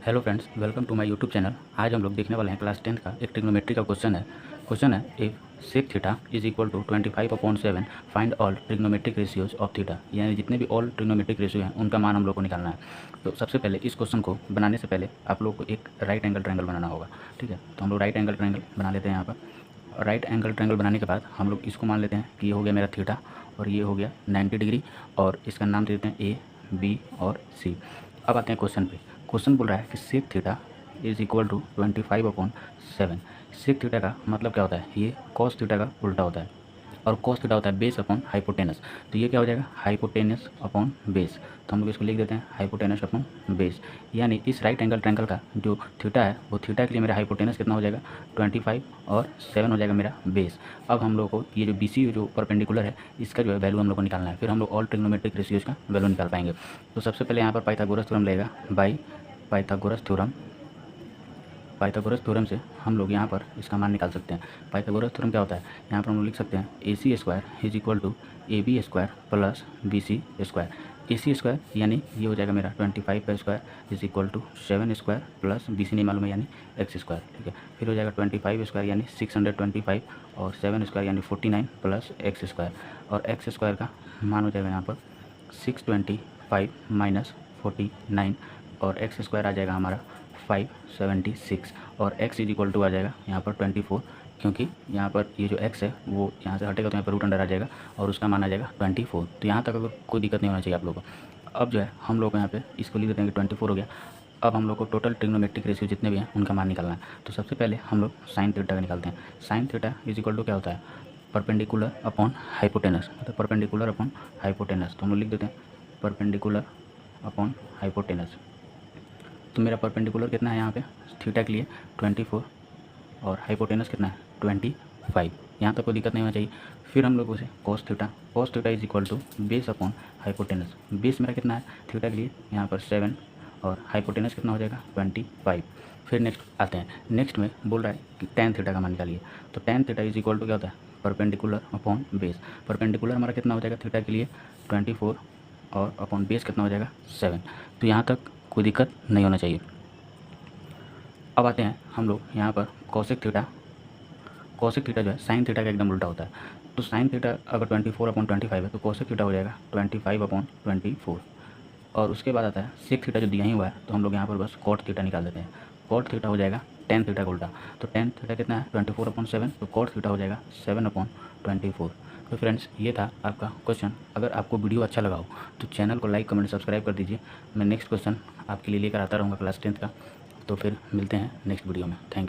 Hello friends, welcome to my YouTube channel. आज हम लोग देखने वाले हैं क्लास 10 का एक ट्रिग्नोमेट्री का क्वेश्चन है if sec theta is equal to 25/7 find all trigonometric ratios of theta. यानी जितने भी ऑल ट्रिग्नोमेट्रिक रेशियो हैं उनका मान हम लोग को निकालना है। तो सबसे पहले इस क्वेश्चन को बनाने से पहले आप लोग को एक राइट एंगल ट्रायंगल बनाना होगा। ठीक है, तो हम लोग राइट एंगल ट्रायंगल बना लेते हैं। यहाँ पर राइट एंगल ट्रायंगल बनाने के बाद हम लोग इसको मान लेते हैं कि ये हो गया मेरा थीटा और ये हो गया 90 डिग्री, और इसका नाम दे देते हैं ए, बी और सी। अब आते हैं क्वेश्चन पे। क्वेश्चन बोल रहा है कि sec theta is equal to 25/7। Sec theta का मतलब क्या होता है? ये कॉस थीटा का उल्टा होता है, और कॉस थीटा होता है बेस अपॉन हाइपोटेनस। तो ये क्या हो जाएगा? Hypotenuse upon base. तो हम लोग इसको लिख देते हैं हाइपोटेनस अपॉन बेस। यानी इस राइट एंगल ट्रायंगल का जो थीटा है वो थीटा के लिए मेरा हाइपोटेनस कितना हो जाएगा? 25 और 7 हो जाएगा मेरा बेस। अब हम लोग को ये जो BC जो परपेंडिकुलर है इसका जो है वैल्यू हम लोग को निकालना है। फिर हम लोग ऑल ट्रिग्नोमेट्रिक रेशियोज का वैल्यू निकाल पाएंगे। तो सबसे पहले यहाँ पर पाइथागोरस थ्योरम लगेगा। बाई पाइथागोरस थ्योरम से हम लोग यहाँ पर इसका मान निकाल सकते हैं। पाइथागोरस थ्योरम क्या होता है? यहाँ पर हम लोग लिख सकते हैं AC² is equal to AB² plus BC²। AC² यानी ये हो जाएगा मेरा 25 का square is equal to 7² plus BC नहीं मालूम है यानी x²। ठीक है, फिर हो जाएगा 25² यानी 625 और 7² यानी 49 प्लस x²। और x² का मान हो जाएगा यहाँ पर 625 माइनस 49 और x² आ जाएगा हमारा 576 और x इज इक्वल टू आ जाएगा यहाँ पर 24, क्योंकि यहाँ पर ये जो x है वो यहाँ से हटेगा तो यहाँ पर रूट अंडर आ जाएगा और उसका मान आ जाएगा 24। तो यहाँ तक अगर कोई दिक्कत नहीं होना चाहिए आप लोगों को। अब जो है हम लोग को यहाँ पे इसको लिख देते हैं कि 24 हो गया। अब हम लोग को टोटल ट्रिग्नोमेट्रिक रेशियो जितने भी हैं उनका मान निकालना है। तो सबसे पहले हम लोग साइन थीटा का निकालते हैं। Sine theta is equal to क्या होता है? परपेंडिकुलर अपॉन हाइपोटेनस, मतलब परपेंडिकुलर अपॉन हाइपोटेनस। तो हम लोग लिख देते हैं परपेंडिकुलर अपॉन हाइपोटेनस। तो मेरा परपेंडिकुलर कितना है यहाँ पे थीटा के लिए? 24 और हाइपोटेनस कितना है? 25। यहाँ तक कोई दिक्कत नहीं होना चाहिए। फिर हम लोग उसे cos theta is equal to base upon hypotenuse. Base मेरा कितना है थीटा के लिए? यहाँ पर 7 और हाइपोटेनस कितना हो जाएगा? 25। फिर नेक्स्ट आते हैं। नेक्स्ट में बोल रहा है कि टेन थीटा का मान निकालिए। तो tan theta is equal to क्या होता है? Perpendicular upon base. परपेंडिकुलर हमारा कितना हो जाएगा थीटा के लिए? 24 और अपॉन बेस कितना हो जाएगा? 7। तो यहाँ तक कोई दिक्कत नहीं होना चाहिए। अब आते हैं हम लोग यहाँ पर कॉसेक थीटा जो है साइन थीटा का एकदम उल्टा होता है। तो साइन थीटा अगर 24/25 है तो कॉसेक थीटा हो जाएगा 25/24। और उसके बाद आता है सेक थीटा जो दिया ही हुआ है, तो हम लोग यहाँ पर बस कॉट थीटा निकाल देते हैं। कॉट थीटा हो जाएगा टेन थीटा का उल्टा। तो टेन थीटा कितना है? 24/7। तो कॉट थीटा हो जाएगा 7/24। तो फ्रेंड्स ये था आपका क्वेश्चन। अगर आपको वीडियो अच्छा लगा हो तो चैनल को लाइक कमेंट सब्सक्राइब कर दीजिए। मैं नेक्स्ट क्वेश्चन आपके लिए लेकर आता रहूँगा क्लास 10 का। तो फिर मिलते हैं नेक्स्ट वीडियो में। Thank you.